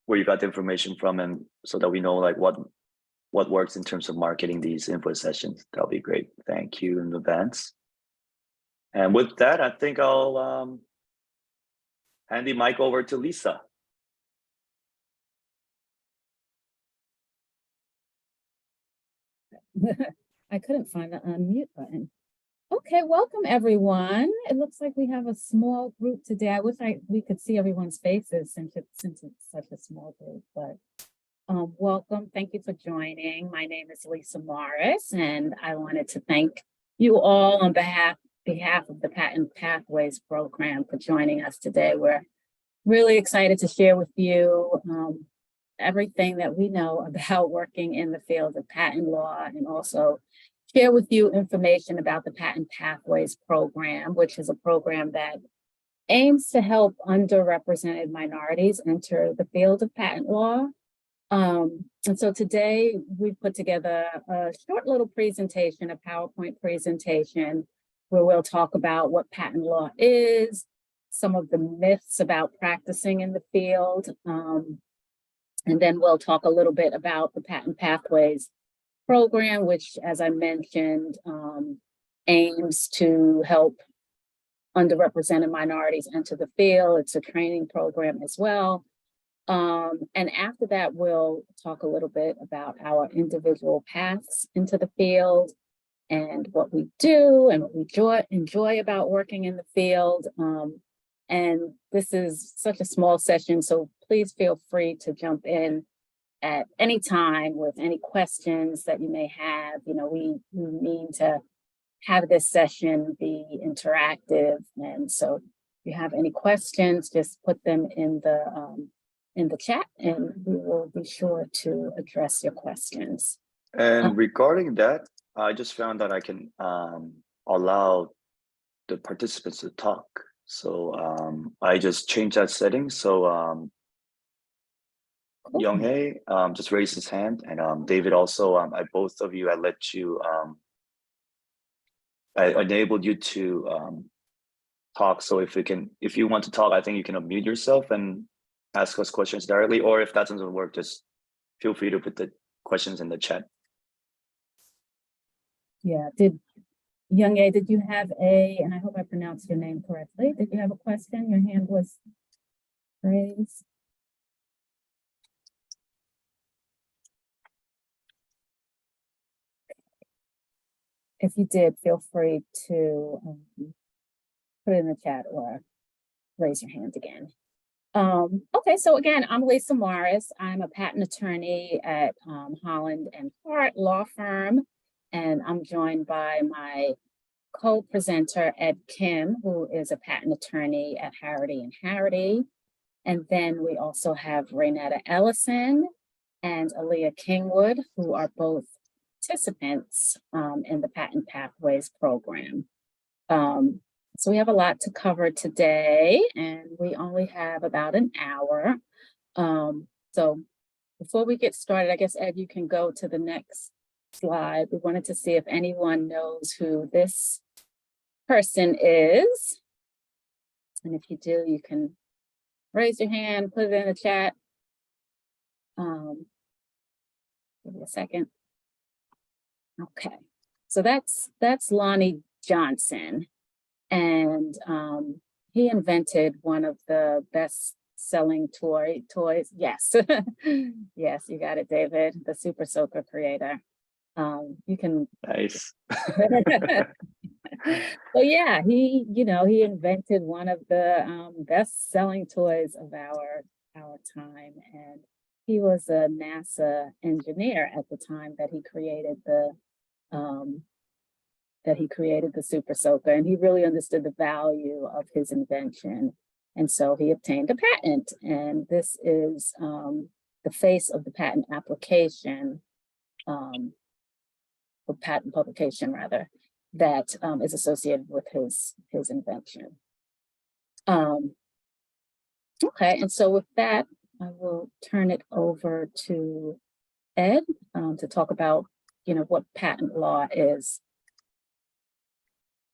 where you got the information from, and so that we know like what works in terms of marketing these info sessions. That'll be great. Thank you in advance. And with that, I think I'll hand the mic over to Lisa. I couldn't find the unmute button. Okay, welcome everyone. It looks like we have a small group today. I wish we could see everyone's faces since it's such a small group, but welcome. Thank you for joining. My name is Lisa Morris, and I wanted to thank you all on behalf of the Patent Pathways program for joining us today. We're really excited to share with you everything that we know about working in the field of patent law, and also share with you information about the Patent Pathways program, which is a program that aims to help underrepresented minorities enter the field of patent law. And so today we put together a short little presentation, a PowerPoint presentation, where we'll talk about what patent law is, some of the myths about practicing in the field, and then we'll talk a little bit about the Patent Pathways program, which, as I mentioned, aims to help underrepresented minorities enter the field. It's a training program as well. And after that, we'll talk a little bit about our individual paths into the field and what we do and what we enjoy about working in the field. And this is such a small session, so please feel free to jump in at any time with any questions that you may have. You know, we mean to have this session be interactive, and so if you have any questions, just put them in the chat, and we will be sure to address your questions. And regarding that, I just found that I can allow the participants to talk. So I just changed that setting. So Cool. Young-hae just raised his hand, and David also, both of you, I let you, I enabled you to talk. So if you want to talk, I think you can unmute yourself and ask us questions directly, or if that doesn't work, just feel free to put the questions in the chat. Yeah, Young-hae, did you have and I hope I pronounced your name correctly, did you have a question? Your hand was raised. If you did, feel free to put it in the chat or raise your hand again. Okay, so again, I'm Lisa Morris. I'm a patent attorney at Holland and Hart Law Firm, and I'm joined by my co-presenter, Ed Kim, who is a patent attorney at Harity and Harity. And then we also have Raynetta Ellison and Aaliyah Kingwood, who are both participants in the Patent Pathways program. So we have a lot to cover today, and we only have about an hour. So before we get started, I guess, Ed, you can go to the next slide. We wanted to see if anyone knows who this person is. And if you do, you can raise your hand, put it in the chat. Give me a second. Okay, so that's Lonnie Johnson. And he invented one of the best-selling toys. Yes, yes, you got it, David, the Super Soaker creator. You can. Nice. So yeah, he invented one of the best-selling toys of our time, and he was a NASA engineer at the time that he created the Super Soaker, and he really understood the value of his invention, and so he obtained a patent. And this is the face of the patent application, or patent publication rather, that is associated with his invention. Okay, and so with that, I will turn it over to Ed to talk about, what patent law is.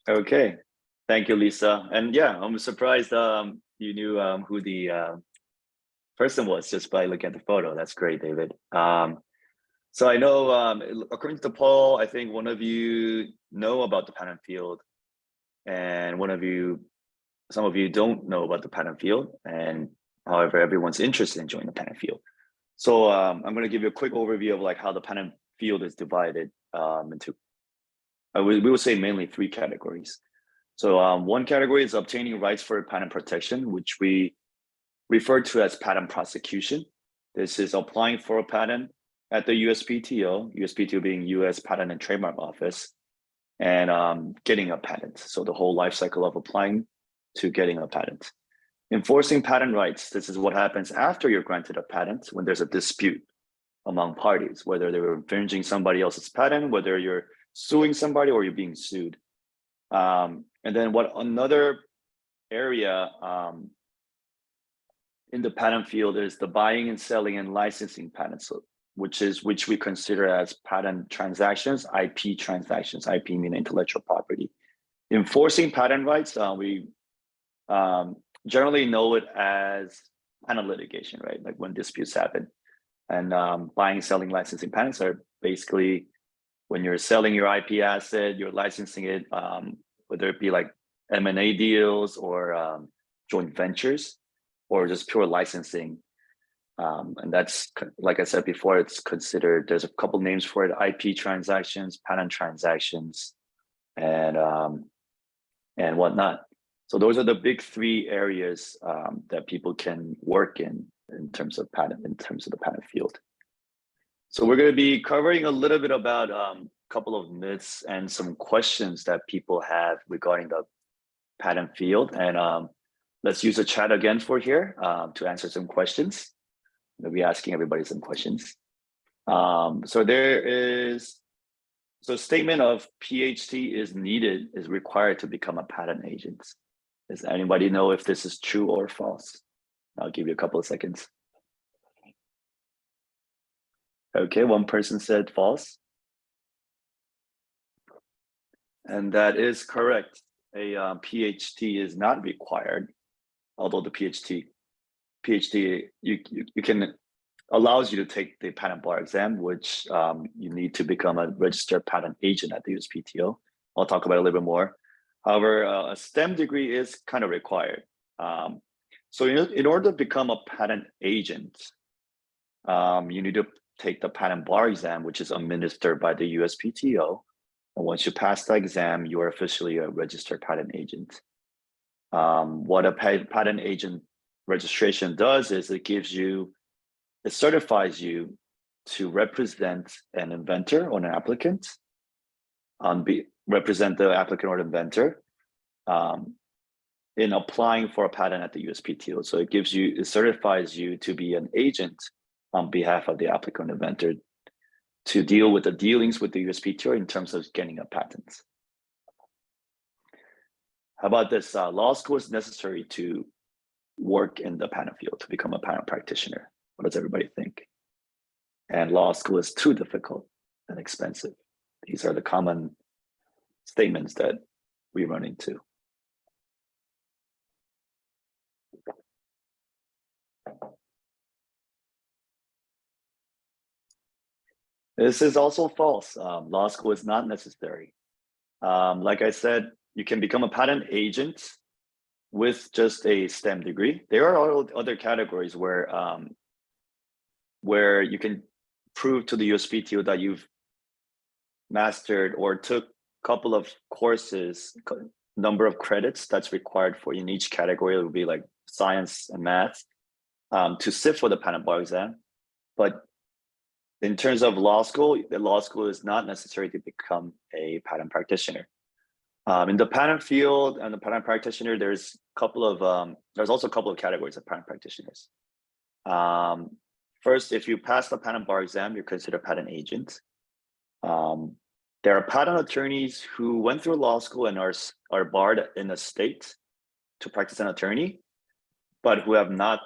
Okay, thank you, Lisa. And yeah, I'm surprised you knew who the person was just by looking at the photo. That's great, David. So I know, according to the poll, I think one of you know about the patent field, and some of you don't know about the patent field. And however, everyone's interested in joining the patent field. So I'm going to give you a quick overview of like how the patent field is divided into. We will say mainly 3 categories. So one category is obtaining rights for patent protection, which we refer to as patent prosecution. This is applying for a patent at the USPTO being US Patent and Trademark Office, and getting a patent. So the whole life cycle of applying to getting a patent. Enforcing patent rights. This is what happens after you're granted a patent when there's a dispute among parties, whether they were infringing somebody else's patent, whether you're suing somebody or you're being sued. And then what another area in the patent field is the buying and selling and licensing patents, which we consider as patent transactions, IP transactions, IP meaning intellectual property. Enforcing patent rights, we generally know it as patent litigation, right? Like when disputes happen. And buying, selling, licensing patents are basically when you're selling your IP asset, you're licensing it, whether it be like M&A deals or joint ventures, or just pure licensing. And that's, like I said before, it's considered, there's a couple names for it: IP transactions, patent transactions, and whatnot. So those are the big 3 areas that people can work in terms of the patent field. So we're going to be covering a little bit about a couple of myths and some questions that people have regarding the patent field. And let's use the chat again for here to answer some questions. I'll be asking everybody some questions. So statement of PhD is needed, is required to become a patent agent. Does anybody know if this is true or false? I'll give you a couple of seconds. Okay, one person said false. And that is correct. A PhD is not required, although the PhD you can allows you to take the patent bar exam, which you need to become a registered patent agent at the USPTO. I'll talk about it a little bit more. However, a STEM degree is kind of required. So in order to become a patent agent, you need to take the patent bar exam, which is administered by the USPTO. And once you pass the exam, you are officially a registered patent agent. What a patent agent registration does is it certifies you to represent an inventor or an applicant, represent the applicant or the inventor in applying for a patent at the USPTO. So it certifies you to be an agent on behalf of the applicant or inventor to deal with the dealings with the USPTO in terms of getting a patent. How about this? Law school is necessary to work in the patent field, to become a patent practitioner. What does everybody think? And law school is too difficult and expensive. These are the common statements that we run into. This is also false. Law school is not necessary. Like I said, you can become a patent agent with just a STEM degree. There are other categories where you can prove to the USPTO that you've mastered or took a couple of courses, number of credits that's required for in each category. It would be like science and math to sit for the patent bar exam. But in terms of law school, the law school is not necessary to become a patent practitioner. In the patent field and the patent practitioner, there's also a couple of categories of patent practitioners. First, if you pass the patent bar exam, you're considered a patent agent. There are patent attorneys who went through law school and are barred in a state to practice an attorney, but who have not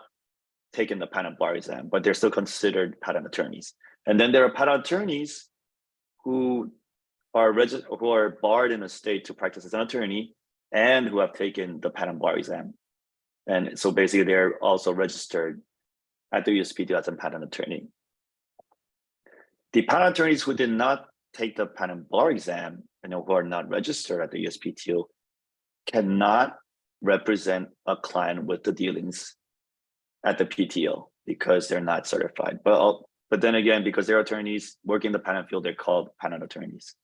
taken the patent bar exam, but they're still considered patent attorneys. And then there are patent attorneys who are barred in a state to practice as an attorney and who have taken the patent bar exam. And so basically they're also registered at the USPTO as a patent attorney. The patent attorneys who did not take the patent bar exam and who are not registered at the USPTO cannot represent a client with the dealings at the PTO because they're not certified. But then again, because they're attorneys working in the patent field, they're called patent attorneys.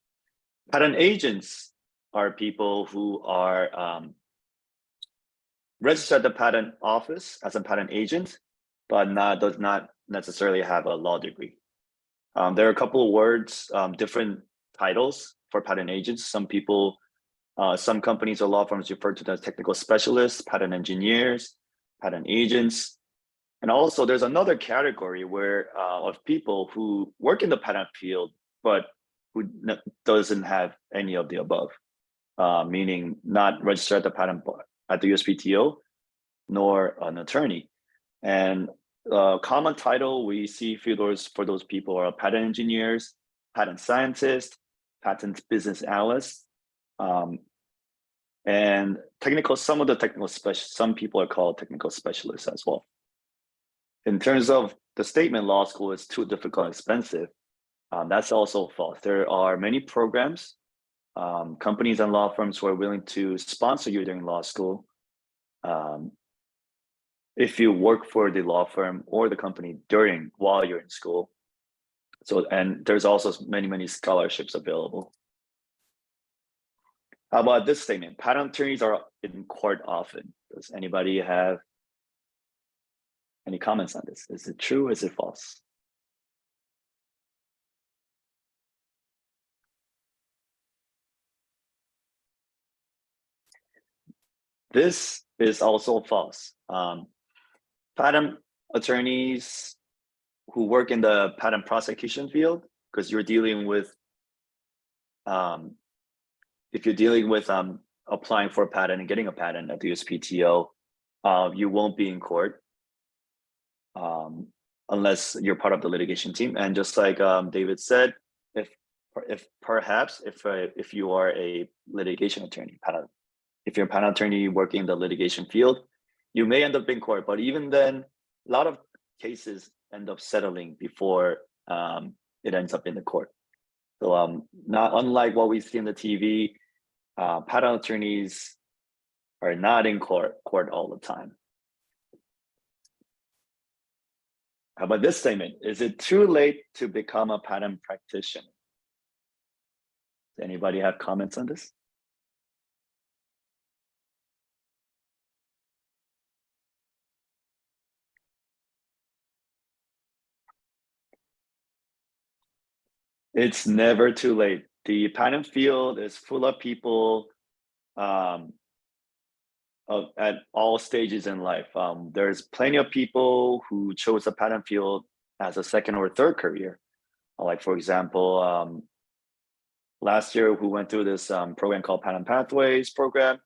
Patent agents are people who are registered at the patent office as a patent agent, but does not necessarily have a law degree. There are a couple of words, different titles for patent agents. Some companies or law firms refer to them as technical specialists, patent engineers, patent agents. And also there's another category of people who work in the patent field, but who doesn't have any of the above, meaning not registered at the patent bar at the USPTO, nor an attorney. And common title we see for those people are patent engineers, patent scientists, patent business analysts, and some people are called technical specialists as well. In terms of the statement, law school is too difficult and expensive. That's also false. There are many programs, companies and law firms who are willing to sponsor you during law school. If you work for the law firm or the company while you're in school. And there's also many scholarships available. How about this statement? Patent attorneys are in court often. Does anybody have any comments on this? Is it true? Is it false? This is also false. Patent attorneys who work in the patent prosecution field, because you're dealing with, if you're dealing with applying for a patent and getting a patent at the USPTO, you won't be in court unless you're part of the litigation team. And just like David said, if you are a litigation attorney, if you're a patent attorney working in the litigation field, you may end up in court, but even then, a lot of cases end up settling before it ends up in the court. So not unlike what we see in the TV, patent attorneys are not in court all the time. How about this statement? Is it too late to become a patent practitioner? Does anybody have comments on this? It's never too late. The patent field is full of people at all stages in life. There's plenty of people who chose the patent field as a second or third career. Like, for example, last year who went through this program called Patent Pathways program.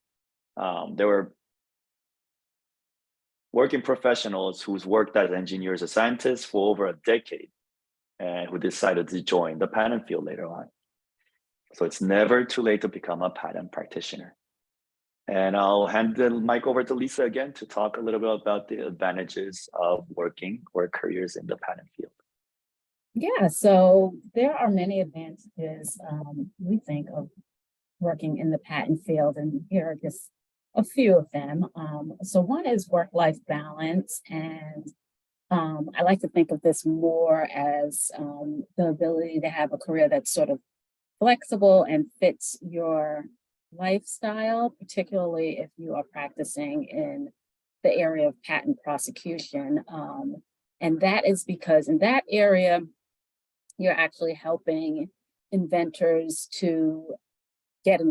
There were working professionals who's worked as engineers or scientists for over a decade and who decided to join the patent field later on. So it's never too late to become a patent practitioner. And I'll hand the mic over to Lisa again to talk a little bit about the advantages of working or careers in the patent field. Yeah, so there are many advantages, we think, of working in the patent field, and here are just a few of them. So one is work-life balance, and I like to think of this more as the ability to have a career that's sort of flexible and fits your lifestyle, particularly if you are practicing in the area of patent prosecution. And that is because in that area, you're actually helping inventors to get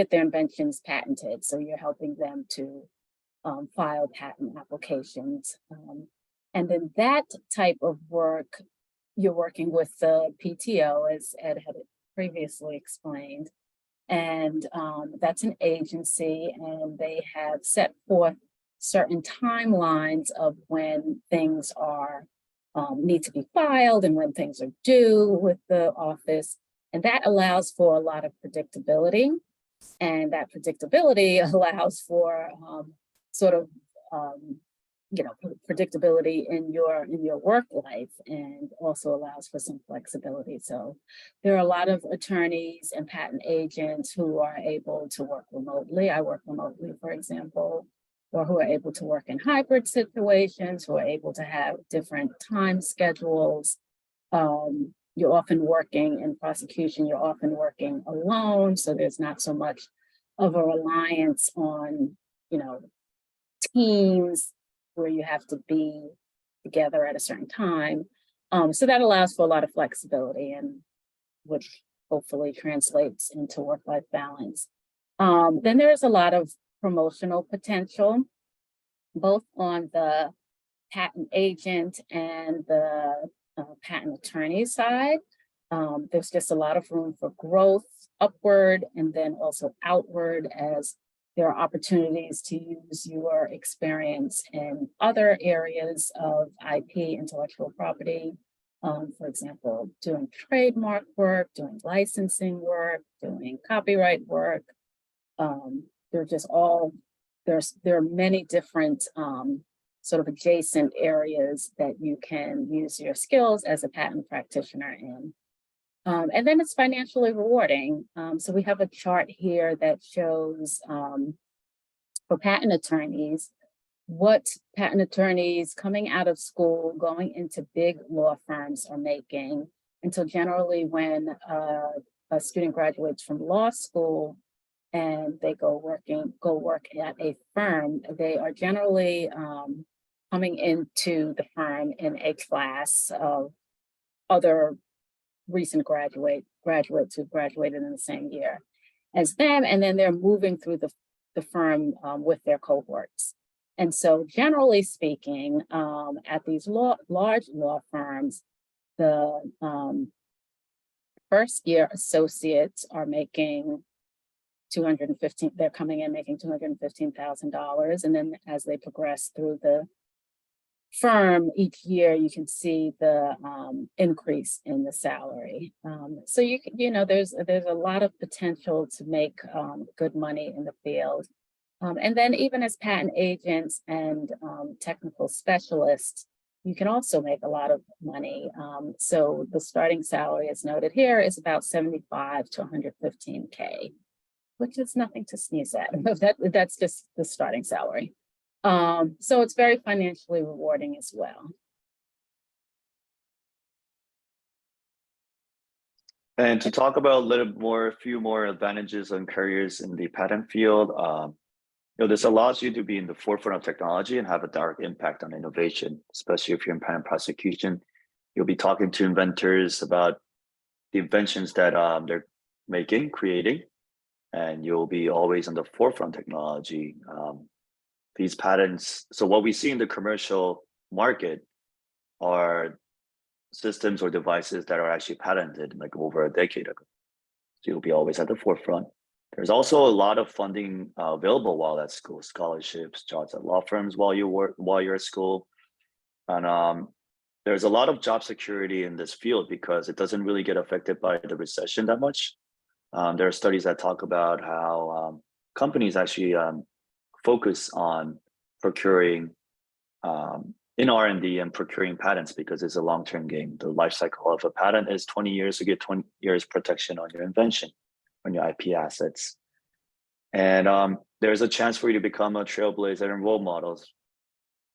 their inventions patented. So you're helping them to file patent applications. And then that type of work, you're working with the PTO, as Ed had previously explained. And that's an agency, and they have set forth certain timelines of when things are need to be filed and when things are due with the office. And that allows for a lot of predictability. And that predictability allows for predictability in your work life, and also allows for some flexibility. So there are a lot of attorneys and patent agents who are able to work remotely. I work remotely, for example, or who are able to work in hybrid situations, who are able to have different time schedules. You're often working in prosecution, you're often working alone, so there's not so much of a reliance on, teams where you have to be together at a certain time. So that allows for a lot of flexibility, and which hopefully translates into work-life balance. Then there's a lot of promotional potential, both on the patent agent and the patent attorney side. There's just a lot of room for growth upward and then also outward, as there are opportunities to use your experience in other areas of IP, intellectual property. For example, doing trademark work, doing licensing work, doing copyright work. They're just all, there are many different sort of adjacent areas that you can use your skills as a patent practitioner in. And then it's financially rewarding. So we have a chart here that shows for patent attorneys, what patent attorneys coming out of school, going into big law firms are making. And so generally when a student graduates from law school and they go work at a firm, they are generally coming into the firm in a class of other recent graduates who graduated in the same year as them, and then they're moving through the firm with their cohorts. And so generally speaking, at these large law firms, the first year associates are making they're coming in making $215,000. And then as they progress through the firm each year, you can see the increase in the salary. So there's a lot of potential to make good money in the field. And then even as patent agents and technical specialists, you can also make a lot of money. So the starting salary, as noted here, is about 75 to 115K, which is nothing to sneeze at. That's just the starting salary. So it's very financially rewarding as well. And to talk about a few more advantages and careers in the patent field, this allows you to be in the forefront of technology and have a direct impact on innovation, especially if you're in patent prosecution. You'll be talking to inventors about the inventions that they're creating, and you'll be always on the forefront of technology. These patents, so what we see in the commercial market are systems or devices that are actually patented like over a decade ago. So you'll be always at the forefront. There's also a lot of funding available while at school, scholarships, jobs at law firms while you're at school. And there's a lot of job security in this field because it doesn't really get affected by the recession that much. There are studies that talk about how companies actually focus on procuring in R&D and procuring patents because it's a long-term game. The life cycle of a patent is 20 years to get 20 years protection on your invention, on your IP assets. And there's a chance for you to become a trailblazer and role models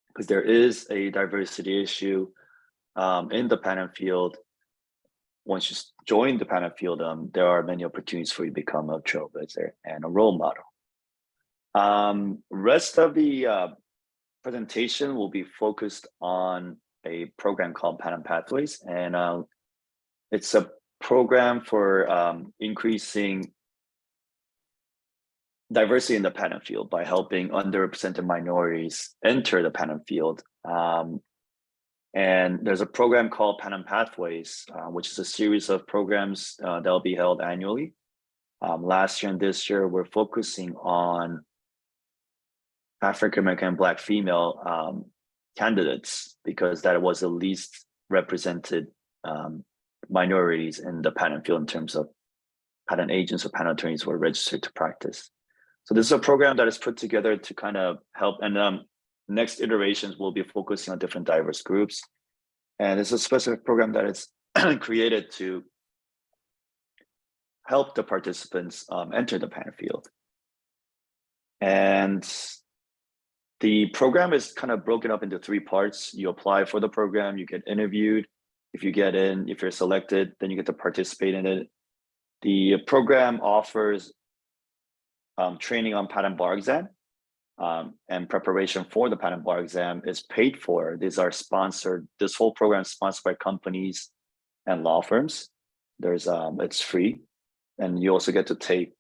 because there is a diversity issue in the patent field. Once you join the patent field, there are many opportunities for you to become a trailblazer and a role model. Rest of the presentation will be focused on a program called Patent Pathways, and it's a program for increasing diversity in the patent field by helping underrepresented minorities enter the patent field. And there's a program called Patent Pathways, which is a series of programs that will be held annually. Last year and this year, we're focusing on African-American and Black female candidates because that was the least represented minorities in the patent field in terms of patent agents or patent attorneys who are registered to practice. So this is a program that is put together to kind of help. And next iterations will be focusing on different diverse groups. And it's a specific program that is created to help the participants enter the patent field. And the program is kind of broken up into 3 parts. You apply for the program, you get interviewed. If you get in, if you're selected, then you get to participate in it. The program offers training on patent bar exam, and preparation for the patent bar exam is paid for. These are sponsored. This whole program is sponsored by companies and law firms. It's free, and you also get to take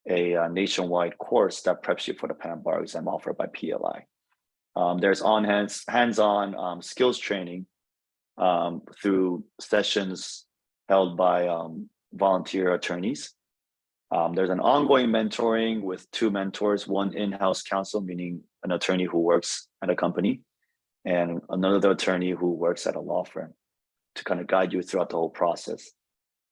a nationwide course that preps you for the patent bar exam offered by PLI. There's hands-on skills training through sessions held by volunteer attorneys. There's an ongoing mentoring with 2 mentors, one in-house counsel, meaning an attorney who works at a company, and another attorney who works at a law firm to kind of guide you throughout the whole process.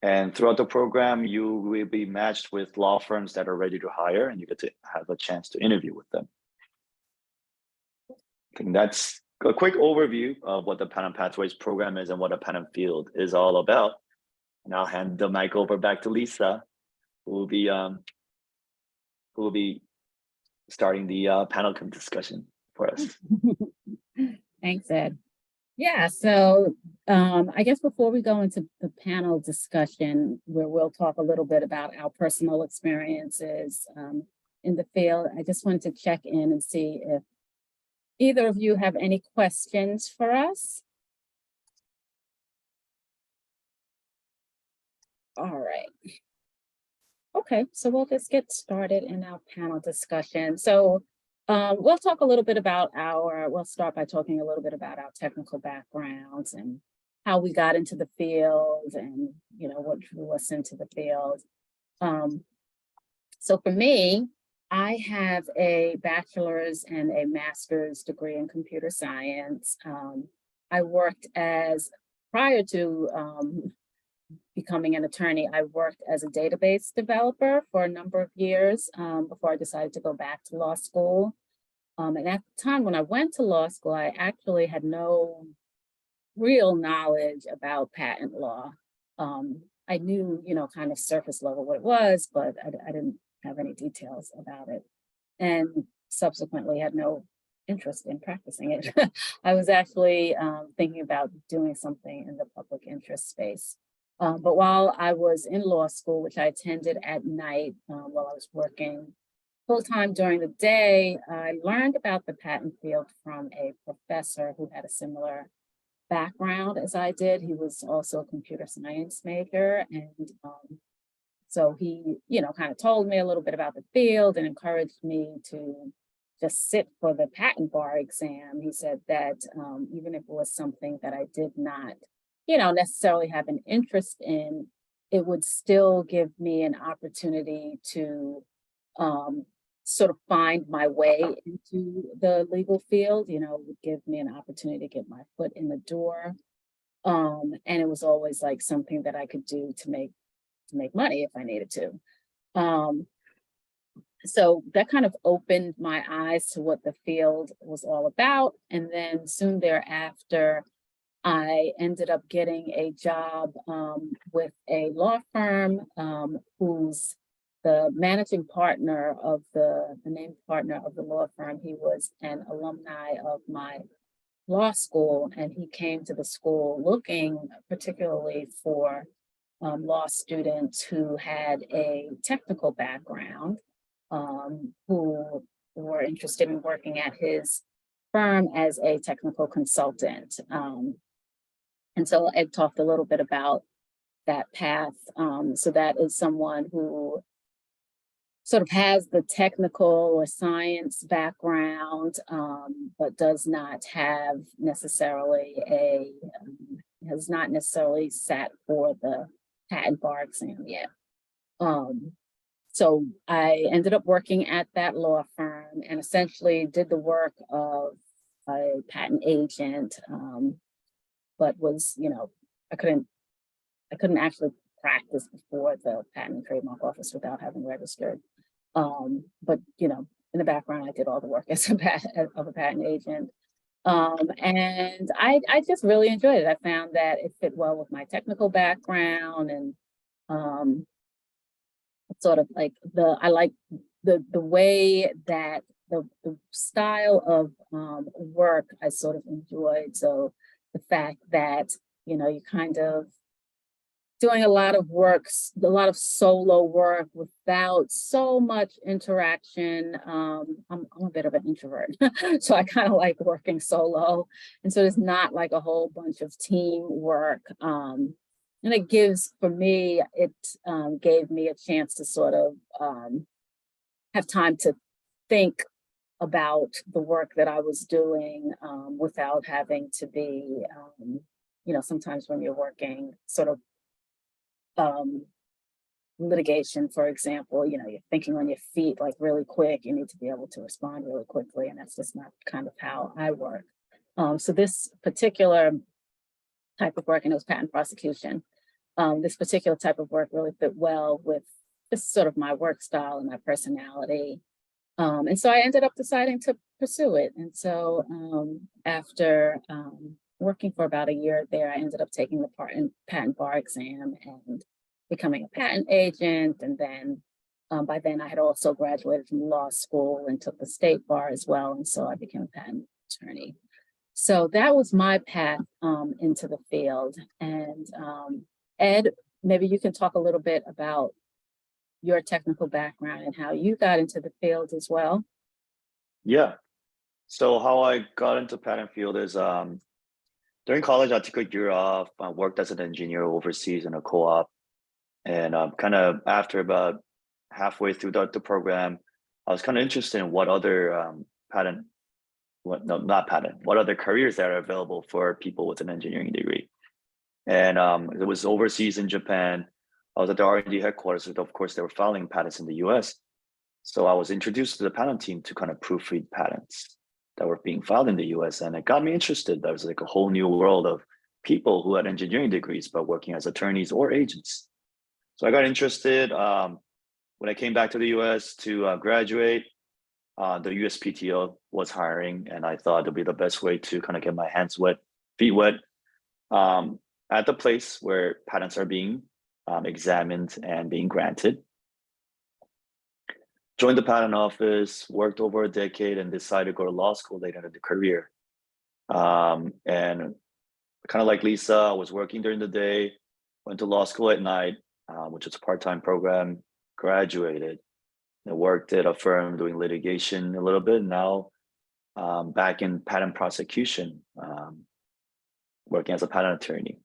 And throughout the program, you will be matched with law firms that are ready to hire, and you get to have a chance to interview with them. I think that's a quick overview of what the Patent Pathways program is and what a patent field is all about. And I'll hand the mic over back to Lisa, who will be starting the panel discussion for us. Thanks, Ed. Yeah, so I guess before we go into the panel discussion, where we'll talk a little bit about our personal experiences in the field, I just wanted to check in and see if either of you have any questions for us. All right. Okay, so we'll just get started in our panel discussion. So we'll talk a little bit about we'll start by talking a little bit about our technical backgrounds and how we got into the field and, what drew us into the field. So for me, I have a bachelor's and a master's degree in computer science. I worked prior to becoming an attorney, I worked as a database developer for a number of years before I decided to go back to law school. And at the time when I went to law school, I actually had no real knowledge about patent law. I knew, kind of surface level what it was, but I didn't have any details about it. And subsequently had no interest in practicing it. I was actually thinking about doing something in the public interest space. But while I was in law school, which I attended at night while I was working full-time during the day, I learned about the patent field from a professor who had a similar background as I did. He was also a computer science major. And so he, kind of told me a little bit about the field and encouraged me to just sit for the patent bar exam. He said that even if it was something that I did not necessarily have an interest in, it would still give me an opportunity to sort of find my way into the legal field. It would give me an opportunity to get my foot in the door. And it was always like something that I could do to make money if I needed to. So that kind of opened my eyes to what the field was all about. And then soon thereafter, I ended up getting a job with a law firm who's the managing partner of the named partner of the law firm. He was an alumni of my law school, and he came to the school looking particularly for law students who had a technical background, who were interested in working at his firm as a technical consultant. And so Ed talked a little bit about that path. So that is someone who sort of has the technical or science background, but does not have necessarily has not necessarily sat for the patent bar exam yet. So I ended up working at that law firm and essentially did the work of a patent agent, but was, I couldn't actually practice before the Patent and Trademark Office without having registered. But, in the background, I did all the work as of a patent agent. And I just really enjoyed it. I found that it fit well with my technical background, and um, sort of like I like the way that the style of work I sort of enjoyed. So the fact that, you kind of doing a lot of a lot of solo work without so much interaction. I'm a bit of an introvert, so I kind of like working solo. And so there's not like a whole bunch of team work. And it gives, for me, it gave me a chance to sort of have time to think about the work that I was doing without having to be, sometimes when you're working sort of litigation, for example, you're thinking on your feet like really quick. You need to be able to respond really quickly, and that's just not kind of how I work. So this particular type of work, and it was patent prosecution, this particular type of work really fit well with just sort of my work style and my personality. And so I ended up deciding to pursue it. And so after working for about a year there, I ended up taking the patent bar exam and becoming a patent agent. And then by then I had also graduated from law school and took the state bar as well. And so I became a patent attorney. So that was my path into the field. And Ed, maybe you can talk a little bit about your technical background and how you got into the field as well. Yeah. So how I got into patent field is during college, I took a year off. I worked as an engineer overseas in a co-op. And kind of after about halfway through the program, I was kind of interested in what other what other careers that are available for people with an engineering degree. And it was overseas in Japan. I was at the R&D headquarters, and of course, they were filing patents in the US. So I was introduced to the patent team to kind of proofread patents that were being filed in the US. And it got me interested. There was like a whole new world of people who had engineering degrees, but working as attorneys or agents. So I got interested. When I came back to the US to graduate, the USPTO was hiring, and I thought it'd be the best way to kind of get my hands wet, feet wet, at the place where patents are being examined and being granted. Joined the patent office, worked over a decade, and decided to go to law school later in the career. And kind of like Lisa, I was working during the day, went to law school at night, which is a part-time program, graduated. I worked at a firm doing litigation a little bit. Now back in patent prosecution, working as a patent attorney,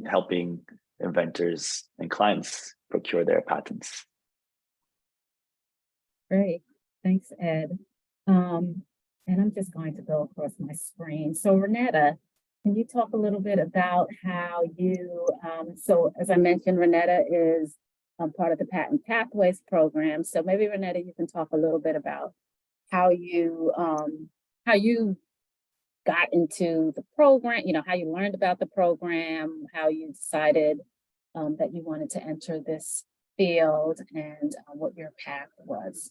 helping inventors and clients procure their patents. Great, thanks, Ed. And I'm just going to go across my screen. So Renetta, can you talk a little bit about how you, so as I mentioned, Renetta is part of the Patent Pathways program. So maybe Renetta, you can talk a little bit about how you got into the program, how you learned about the program, how you decided that you wanted to enter this field, and what your path was.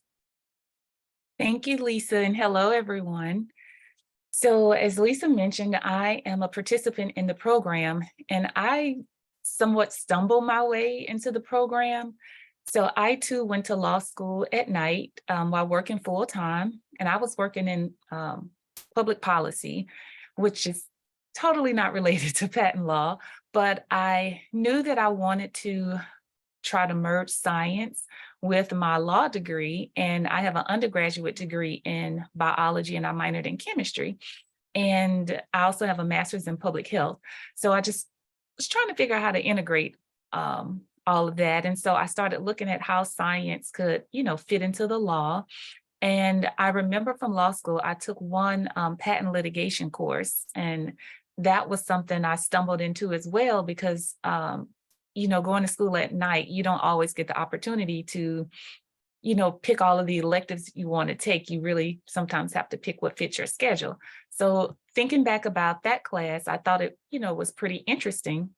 Thank you, Lisa, and hello, everyone. So as Lisa mentioned, I am a participant in the program, and I somewhat stumbled my way into the program. So I too went to law school at night while working full time, and I was working in public policy, which is totally not related to patent law, but I knew that I wanted to try to merge science with my law degree. And I have an undergraduate degree in biology, and I minored in chemistry. And I also have a master's in public health. So I just was trying to figure out how to integrate all of that. And so I started looking at how science could, fit into the law. And I remember from law school, I took one patent litigation course, and that was something I stumbled into as well, because going to school at night, you don't always get the opportunity to, pick all of the electives you want to take. You really sometimes have to pick what fits your schedule. So thinking back about that class, I thought it, was pretty interesting.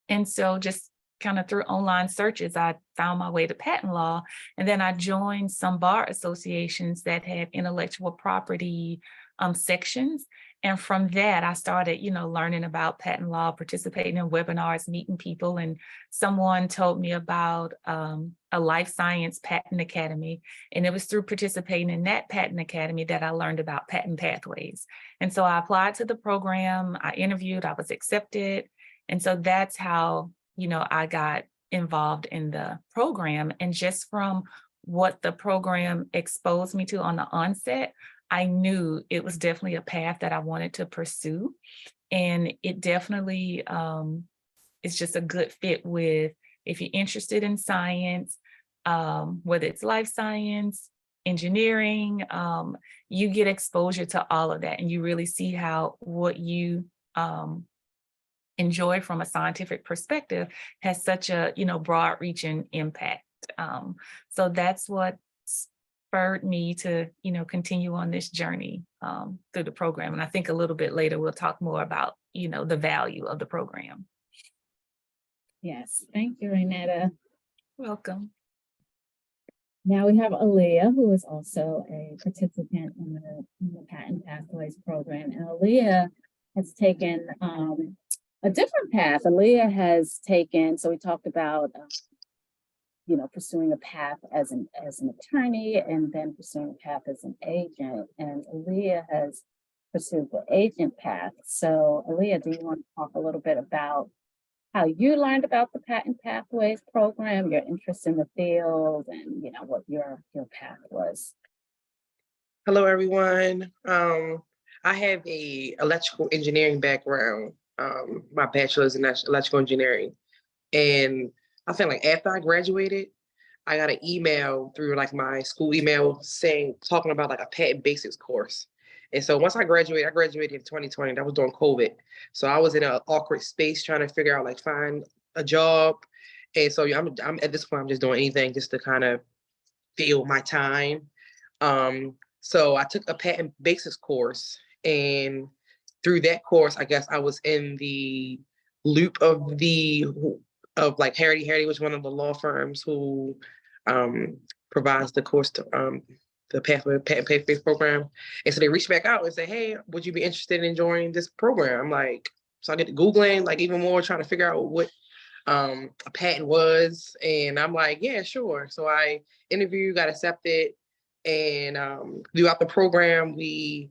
And so just kind of through online searches, I found my way to patent law. And then I joined some bar associations that had intellectual property sections. And from that, I started, learning about patent law, participating in webinars, meeting people. And someone told me about a life science patent academy. And it was through participating in that patent academy that I learned about patent pathways. And so I applied to the program, I interviewed, I was accepted. And so that's how, I got involved in the program. And just from what the program exposed me to on the onset, I knew it was definitely a path that I wanted to pursue. And it definitely is just a good fit with, if you're interested in science, whether it's life science, engineering, you get exposure to all of that. And you really see how what you enjoy from a scientific perspective has such a, broad reaching impact. So that's what spurred me to, continue on this journey through the program. And I think a little bit later, we'll talk more about, the value of the program. Yes, thank you, Renetta. Welcome. Now we have Aaliyah, who is also a participant in the Patent Pathways program. And Aaliyah has taken a different path. Aaliyah has taken, so we talked about pursuing a path as an attorney and then pursuing a path as an agent. And Aaliyah has pursued the agent path. So Aaliyah, do you want to talk a little bit about how you learned about the Patent Pathways program, your interest in the field, and what your path was? Hello, everyone. I have a electrical engineering background. My bachelor's in electrical engineering, and I think like after I graduated, I got an email through like my school email talking about like a patent basics course. And so once I graduated in 2020. That was during COVID. So I was in an awkward space trying to figure out, like, find a job. And so I'm at this point, I'm just doing anything just to kind of fill my time. So I took a patent basics course, and through that course, I guess I was in the loop of like Harity. Harity was one of the law firms who provides the course to the Patent Pathways program. And so they reached back out and said, hey, would you be interested in joining this program? I'm like, so I get to Googling, like, even more, trying to figure out what a patent was. And I'm like, yeah, sure. So I interviewed, got accepted. And throughout the program, we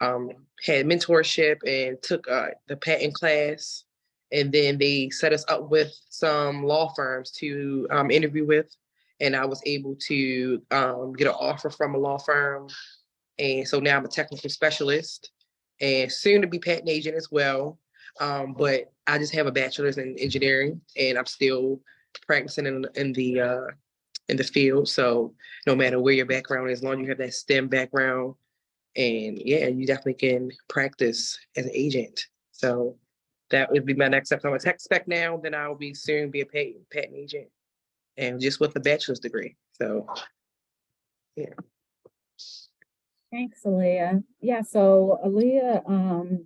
had mentorship and took the patent class. And then they set us up with some law firms to interview with. And I was able to get an offer from a law firm. And so now I'm a technical specialist and soon to be patent agent as well. But I just have a bachelor's in engineering, and I'm still practicing in the field. So no matter where your background is, as long as you have that STEM background, and yeah, you definitely can practice as an agent. So that would be my next step. I'm a tech spec now, then I will be soon be a patent agent, and just with a bachelor's degree. So yeah. Thanks, Aaliyah. Yeah, so Aaliyah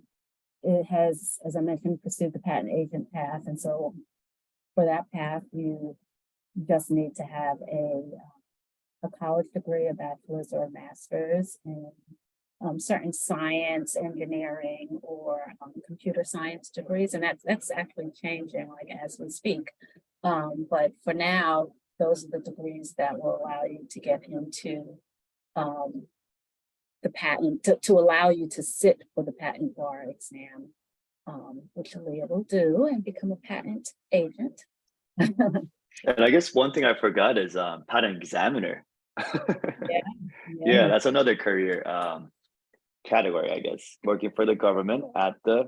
it has, as I mentioned, pursued the patent agent path. And so for that path, you just need to have a college degree, a bachelor's or a master's in certain science, engineering, or computer science degrees. And that's actually changing, like, as we speak. But for now, those are the degrees that will allow you to get into the patent, to allow you to sit for the patent bar exam, which Aaliyah will do and become a patent agent. And I guess one thing I forgot is patent examiner. Yeah, that's another career category, I guess. Working for the government at the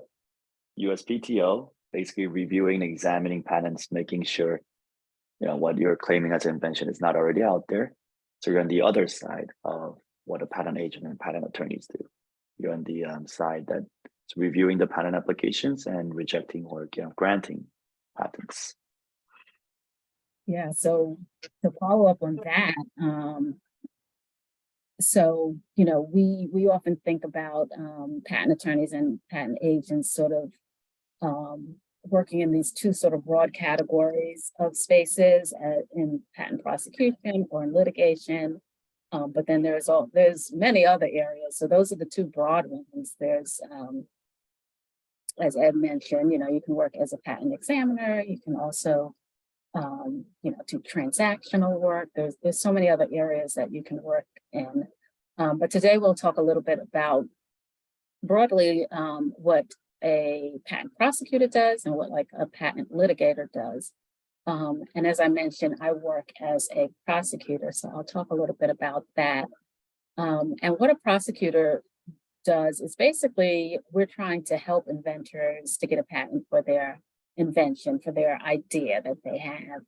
USPTO, basically reviewing and examining patents, making sure what you're claiming as an invention is not already out there. So you're on the other side of what a patent agent and patent attorneys do. You're on the side that's reviewing the patent applications and rejecting or granting patents. Yeah, so to follow up on that, so we often think about patent attorneys and patent agents sort of working in these two sort of broad categories of spaces in patent prosecution or in litigation. But then there's many other areas. So those are the two broad ones. There's, as Ed mentioned, you can work as a patent examiner. You can also, do transactional work. There's so many other areas that you can work in. But today we'll talk a little bit about broadly what a patent prosecutor does and what like a patent litigator does. And as I mentioned, I work as a prosecutor, so I'll talk a little bit about that. And what a prosecutor does is basically we're trying to help inventors to get a patent for their invention, for their idea that they have.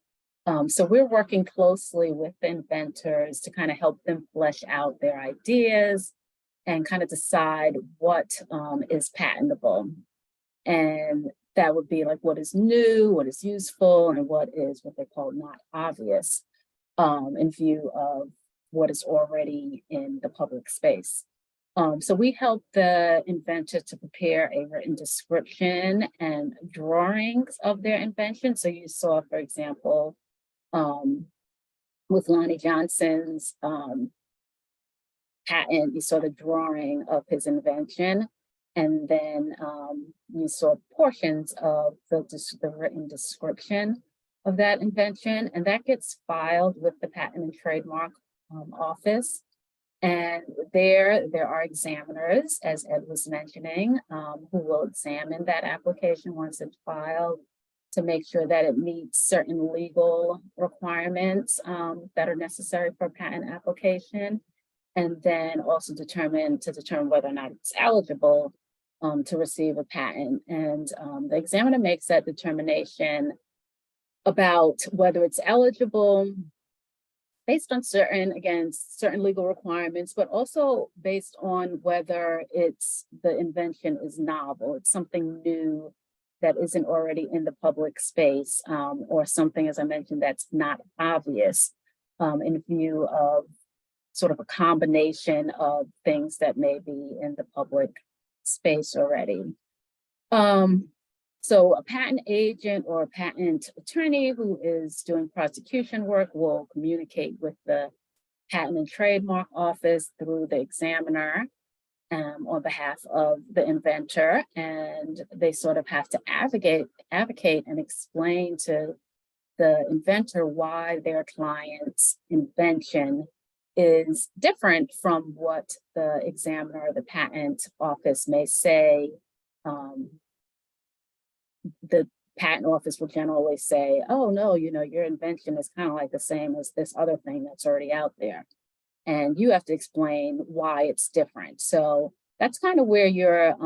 So we're working closely with the inventors to kind of help them flesh out their ideas and kind of decide what is patentable. And that would be like what is new, what is useful, and what is what they call not obvious in view of what is already in the public space. So we help the inventor to prepare a written description and drawings of their invention. So you saw, for example, with Lonnie Johnson's patent, you saw the drawing of his invention. And then you saw portions of the written description of that invention, and that gets filed with the Patent and Trademark Office. And there are examiners, as Ed was mentioning, who will examine that application once it's filed to make sure that it meets certain legal requirements that are necessary for a patent application, and then also determine whether or not it's eligible to receive a patent. And the examiner makes that determination about whether it's eligible based on certain legal requirements, but also based on whether the invention is novel. It's something new that isn't already in the public space, or something, as I mentioned, that's not obvious in view of sort of a combination of things that may be in the public space already. So a patent agent or a patent attorney who is doing prosecution work will communicate with the Patent and Trademark Office through the examiner on behalf of the inventor, and they sort of have to advocate and explain to the inventor why their client's invention is different from what the examiner or the patent office may say. The patent office will generally say, oh no, your invention is kind of like the same as this other thing that's already out there. And you have to explain why it's different. So that's kind of where your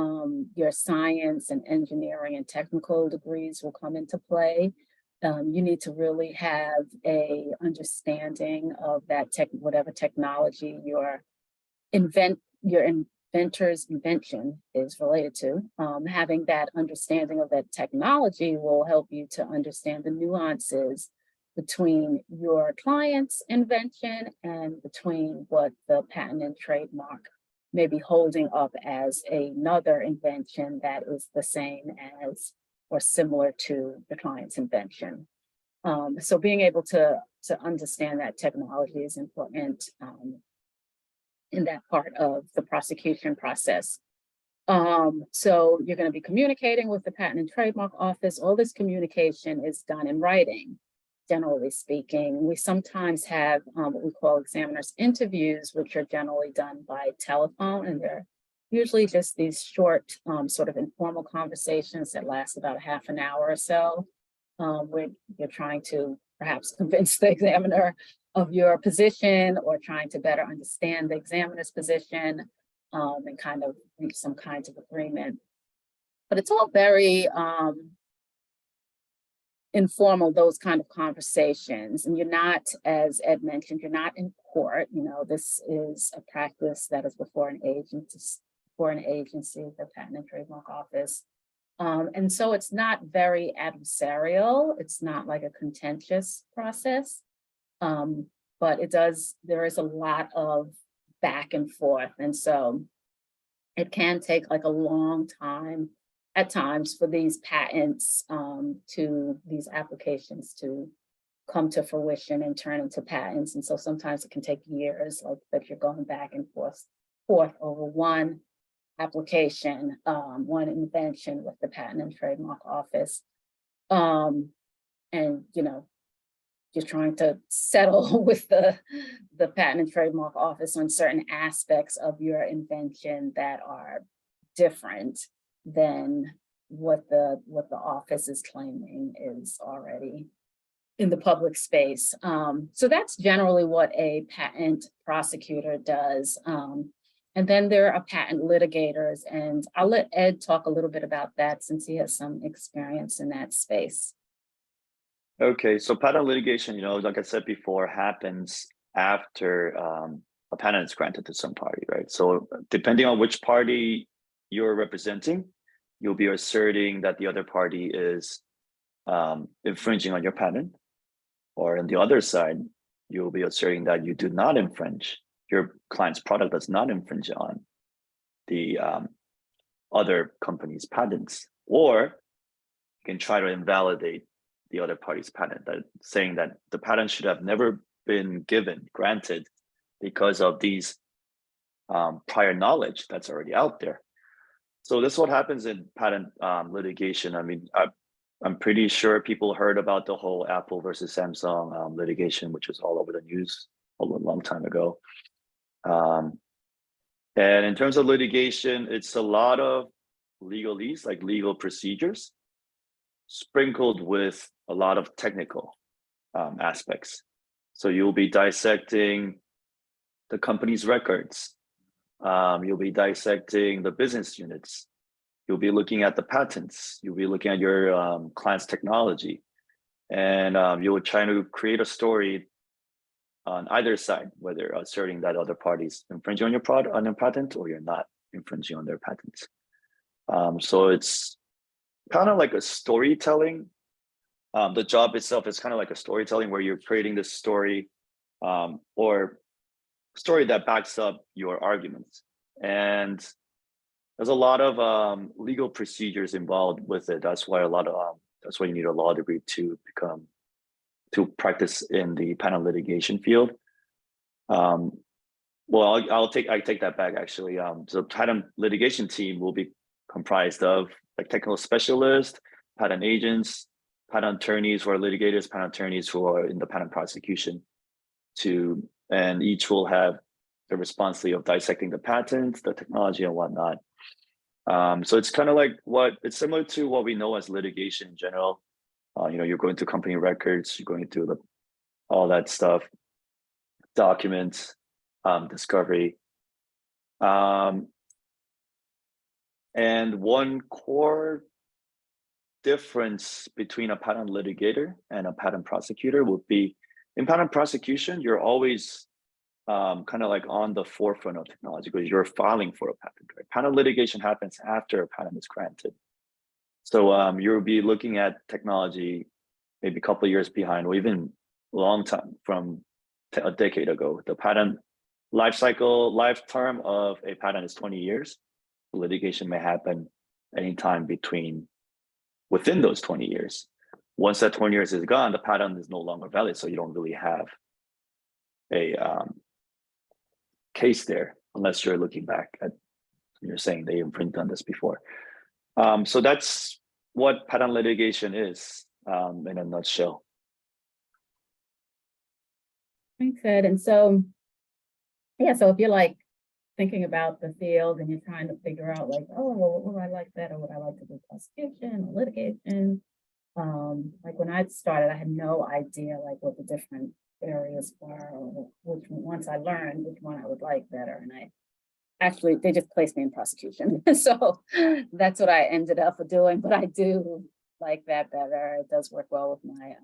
science and engineering and technical degrees will come into play. You need to really have a understanding of that whatever technology your inventor's invention is related to. Having that understanding of that technology will help you to understand the nuances between your client's invention and between what the patent and trademark may be holding up as another invention that is the same as or similar to the client's invention. So being able to understand that technology is important in that part of the prosecution process. So you're going to be communicating with the Patent and Trademark Office. All this communication is done in writing, generally speaking. We sometimes have what we call examiners interviews, which are generally done by telephone, and they're usually just these short sort of informal conversations that last about half an hour or so, where you're trying to perhaps convince the examiner of your position or trying to better understand the examiner's position and kind of reach some kinds of agreement. But it's all very informal, those kind of conversations. And you're not, as Ed mentioned, you're not in court. This is a practice that is before an agency, the Patent and Trademark Office. And so it's not very adversarial. It's not like a contentious process. But there is a lot of back and forth. And so it can take like a long time at times for these patents, to these applications to come to fruition and turn into patents. And so sometimes it can take years, like that you're going back and forth over one application, one invention with the Patent and Trademark Office. And, you know, just trying to settle with the Patent and Trademark Office on certain aspects of your invention that are different than what the office is claiming is already in the public space. So that's generally what a patent prosecutor does. And then there are patent litigators, and I'll let Ed talk a little bit about that since he has some experience in that space. Okay, so patent litigation, you know, like I said before, happens after a patent is granted to some party, right? So depending on which party you're representing, you'll be asserting that the other party is infringing on your patent, or on the other side, you'll be asserting that you do not infringe, your client's product does not infringe on the other company's patents, or you can try to invalidate the other party's patent, that saying that the patent should have never been granted because of these prior knowledge that's already out there. So this is what happens in patent litigation. I mean, I'm pretty sure people heard about the whole Apple versus Samsung litigation, which was all over the news a long time ago. And in terms of litigation, it's a lot of legalese, like legal procedures, sprinkled with a lot of technical aspects. So you'll be dissecting the company's records. You'll be dissecting the business units. You'll be looking at the patents. You'll be looking at your client's technology. And you'll try to create a story on either side, whether asserting that other parties infringing on your product, on your patent, or you're not infringing on their patents. So it's kind of like a storytelling. The job itself is kind of like a storytelling where you're creating this story or story that backs up your arguments. And there's a lot of legal procedures involved with it. That's why that's why you need a law degree to practice in the patent litigation field. Well, I take that back actually. So patent litigation team will be comprised of like technical specialists, patent agents, patent attorneys who are litigators, patent attorneys who are in the patent prosecution, and each will have the responsibility of dissecting the patent, the technology, and whatnot. So it's kind of like it's similar to what we know as litigation in general. You know, you're going through company records, you're going through all that stuff, documents, discovery. And one core difference between a patent litigator and a patent prosecutor would be, in patent prosecution, you're always kind of like on the forefront of technology because you're filing for a patent, right? Patent litigation happens after a patent is granted. So you'll be looking at technology maybe a couple of years behind, or even a long time from a decade ago. The patent lifetime of a patent is 20 years. Litigation may happen anytime within those 20 years. Once that 20 years is gone, the patent is no longer valid. So you don't really have a case there, unless you're looking back at, you're saying they infringed on this before. So that's what patent litigation is in a nutshell. Thanks, Ed. And so, yeah, so if you're like thinking about the field and you're trying to figure out like, oh, well, would I like that, or would I like to do prosecution or litigation? Like when I started, I had no idea like what the different areas were, or once I learned which one I would like better. And they just placed me in prosecution. So that's what I ended up doing, but I do like that better. It does work well with my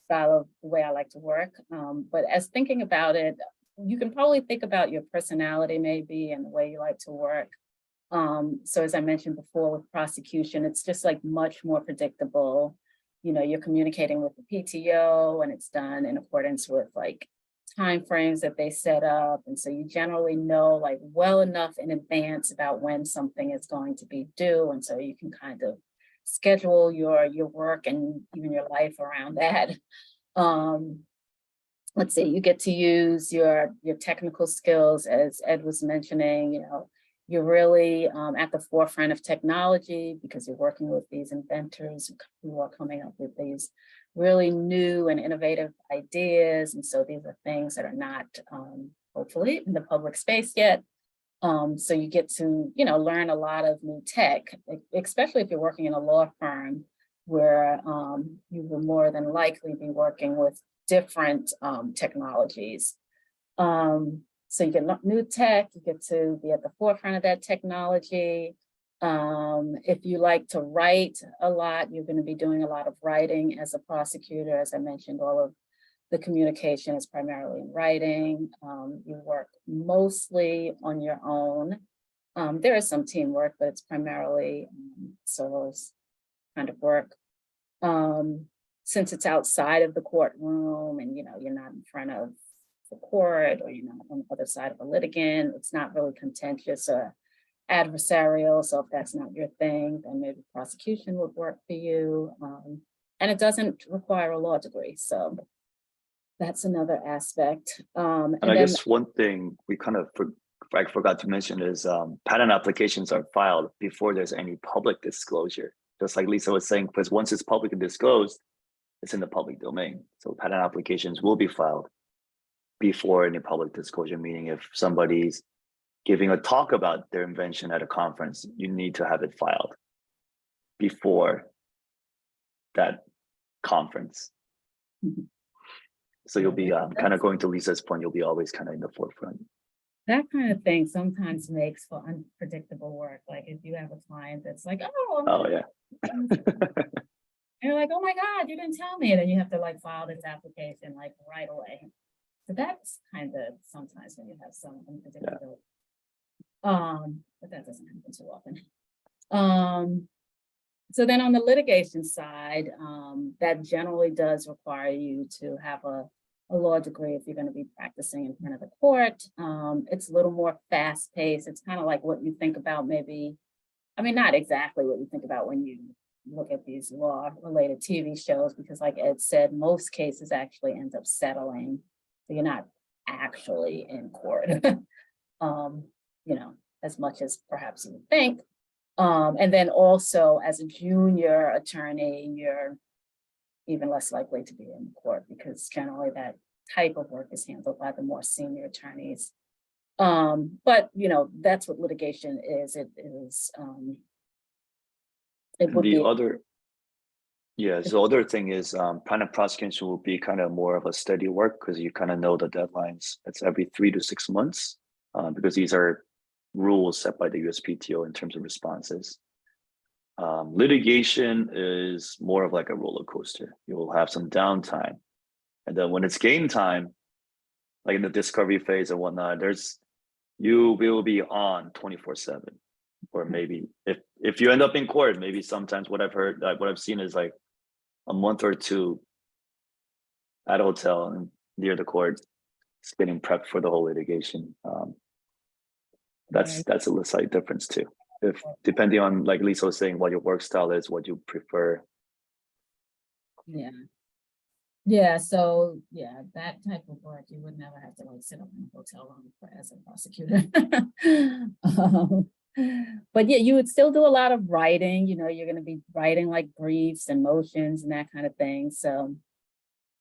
style of the way I like to work. But as thinking about it, you can probably think about your personality maybe and the way you like to work. So as I mentioned before with prosecution, it's just like much more predictable. You know, you're communicating with the PTO and it's done in accordance with like timeframes that they set up. And so you generally know like well enough in advance about when something is going to be due. And so you can kind of schedule your work and even your life around that. Let's see, you get to use your technical skills, as Ed was mentioning. You know, you're really at the forefront of technology because you're working with these inventors who are coming up with these really new and innovative ideas. And so these are things that are not hopefully in the public space yet. So you get to, you know, learn a lot of new tech, especially if you're working in a law firm where you will more than likely be working with different technologies. So you get new tech, you get to be at the forefront of that technology. If you like to write a lot, you're going to be doing a lot of writing as a prosecutor. As I mentioned, all of the communication is primarily in writing. You work mostly on your own. There is some teamwork, but it's primarily solo kind of work. Since it's outside of the courtroom and, you know, you're not in front of the court or you're not on the other side of a litigant, it's not really contentious or adversarial. So if that's not your thing, then maybe prosecution would work for you. And it doesn't require a law degree. So that's another aspect. And I guess one thing we kind of forgot to mention is patent applications are filed before there's any public disclosure. Just like Lisa was saying, because once it's publicly disclosed, it's in the public domain. So patent applications will be filed before any public disclosure, meaning if somebody's giving a talk about their invention at a conference, you need to have it filed before that conference. Mm-hmm. So you'll be kind of going to Lisa's point, you'll be always kind of in the forefront. That kind of thing sometimes makes for unpredictable work. Like if you have a client that's like, oh yeah. And you're like, oh my God, you didn't tell me. And then you have to like file this application like right away. So that's kind of sometimes when you have some unpredictability. But that doesn't happen too often. So then on the litigation side, that generally does require you to have a law degree if you're going to be practicing in front of the court. It's a little more fast paced. It's kind of like what you think about maybe, I mean, not exactly what you think about when you look at these law related TV shows, because like Ed said, most cases actually end up settling. So you're not actually in court, you know, as much as perhaps you would think. And then also as a junior attorney, you're even less likely to be in court because generally that type of work is handled by the more senior attorneys. But you know, that's what litigation is. It is it would be other other thing is patent prosecution will be kind of more of a steady work because you kind of know the deadlines. It's every 3 to 6 months because these are rules set by the USPTO in terms of responses. Litigation is more of like a roller coaster. You will have some downtime. And then when it's game time, like in the discovery phase and whatnot, you will be on 24/7. Or maybe if you end up in court, maybe sometimes what I've heard, like what I've seen is like a month or two at a hotel and near the court, it's getting prepped for the whole litigation. That's a slight difference too. If depending on, like Lisa was saying, what your work style is, what you prefer. Yeah, so yeah, that type of work, you would never have to like sit up in a hotel room as a prosecutor. But yeah, you would still do a lot of writing. You know, you're going to be writing like briefs and motions and that kind of thing. So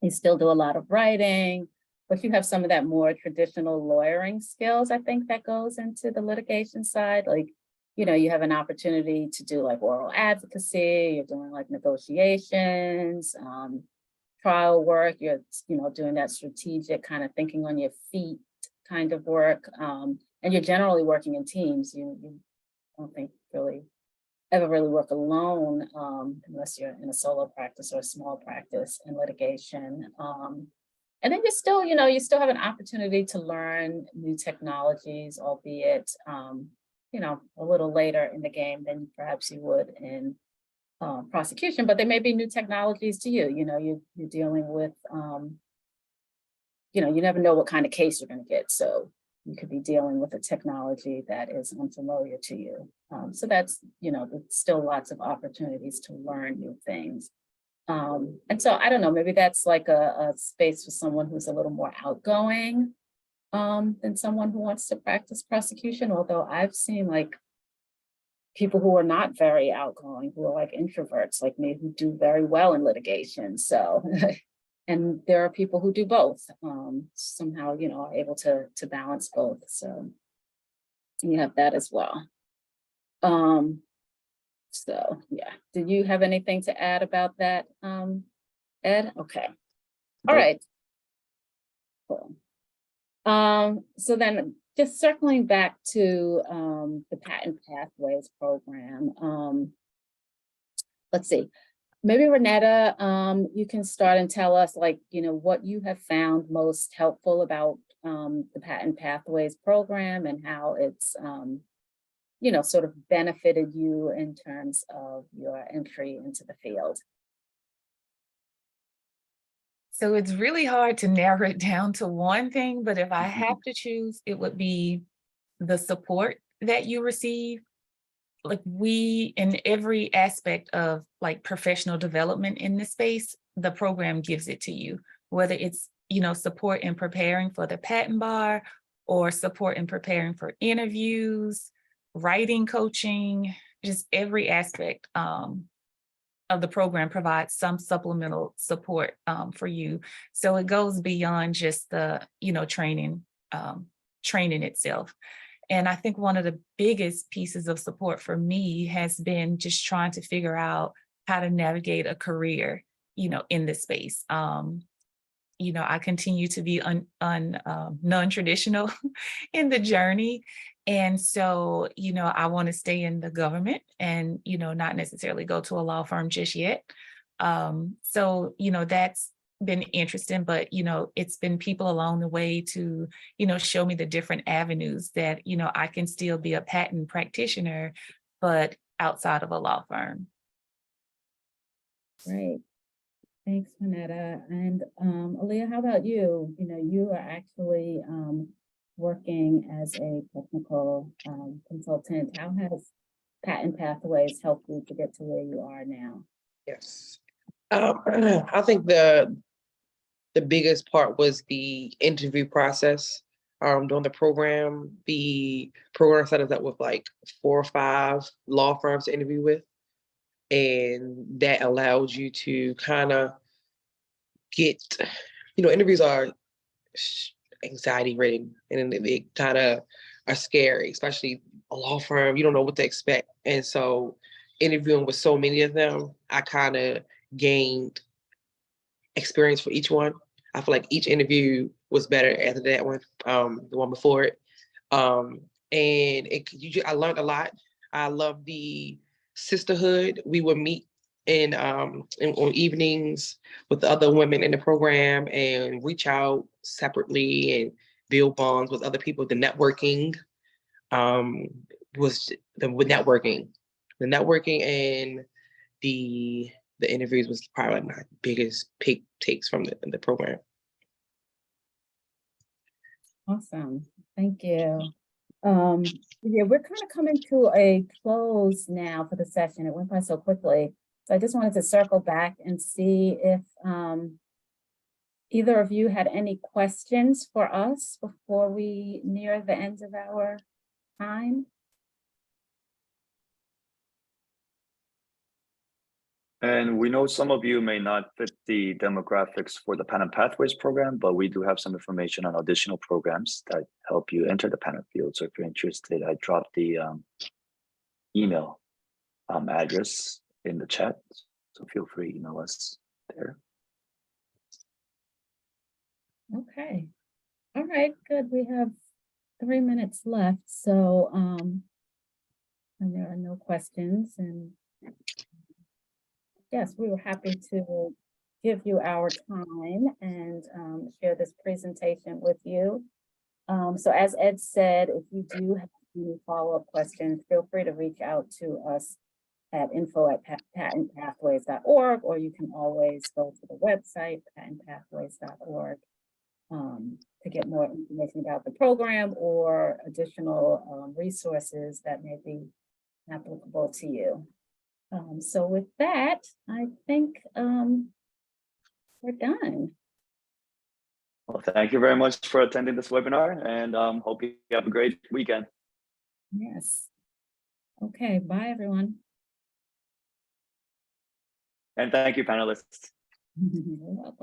you still do a lot of writing, but you have some of that more traditional lawyering skills, I think, that goes into the litigation side. Like, you know, you have an opportunity to do like oral advocacy, you're doing like negotiations, trial work, you're, you know, doing that strategic kind of thinking on your feet kind of work. And you're generally working in teams. You don't think ever really work alone unless you're in a solo practice or a small practice in litigation. And then you still have an opportunity to learn new technologies, albeit, you know, a little later in the game than perhaps you would in prosecution, but there may be new technologies to you. You know, you're dealing with you know, you never know what kind of case you're going to get. So you could be dealing with a technology that is unfamiliar to you. So that's, you know, there's still lots of opportunities to learn new things. And so I don't know, maybe that's like a space for someone who's a little more outgoing than someone who wants to practice prosecution. Although I've seen like people who are not very outgoing, who are like introverts like me, who do very well in litigation. So, and there are people who do both, somehow, you know, are able to balance both. So you have that as well. So yeah, did you have anything to add about that, Ed? Okay, all right. Cool. So then just circling back to the Patent Pathways program, let's see, maybe Renetta, you can start and tell us like, you know, what you have found most helpful about the Patent Pathways program and how it's, you know, sort of benefited you in terms of your entry into the field. So it's really hard to narrow it down to one thing, but if I have to choose, it would be the support that you receive. Like we, in every aspect of like professional development in this space, the program gives it to you, whether it's, you know, support in preparing for the patent bar or support in preparing for interviews, writing coaching, just every aspect of the program provides some supplemental support for you. So it goes beyond just the, you know, training itself. And I think one of the biggest pieces of support for me has been just trying to figure out how to navigate a career, you know, in this space. You know, I continue to be non-traditional in the journey. And so, you know, I want to stay in the government and, you know, not necessarily go to a law firm just yet. So, you know, that's been interesting, but, you know, it's been people along the way to, you know, show me the different avenues that, you know, I can still be a patent practitioner, but outside of a law firm. Great. Thanks, Renetta. And Aaliyah, how about you? You know, you are actually working as a technical consultant. How has Patent Pathways helped you to get to where you are now? Yes. I think the biggest part was the interview process. During the program set us up with like 4 or 5 law firms to interview with. And that allows you to kind of get, you know, interviews are anxiety ridden and they kind of are scary, especially a law firm. You don't know what to expect. And so interviewing with so many of them, I kind of gained experience for each one. I feel like each interview was better after that one, the one before it. And I learned a lot. I love the sisterhood. We would meet on evenings with the other women in the program and reach out separately and build bonds with other people. The networking was the networking. The networking and the interviews was probably my biggest takes from the program. Awesome. Thank you. Yeah, we're kind of coming to a close now for the session. It went by so quickly. So I just wanted to circle back and see if either of you had any questions for us before we near the end of our time. And we know some of you may not fit the demographics for the Patent Pathways program, but we do have some information on additional programs that help you enter the patent field. So if you're interested, I dropped the email address in the chat. So feel free to email us there. Okay. All right, good. We have 3 minutes left. So and there are no questions. And yes, we were happy to give you our time and share this presentation with you. So as Ed said, if you do have any follow-up questions, feel free to reach out to us at info@patentpathways.org, or you can always go to the website, patentpathways.org, to get more information about the program or additional resources that may be applicable to you. So with that, I think we're done. Well, thank you very much for attending this webinar, and hope you have a great weekend. Yes. Okay, bye, everyone. And thank you, panelists. You're welcome.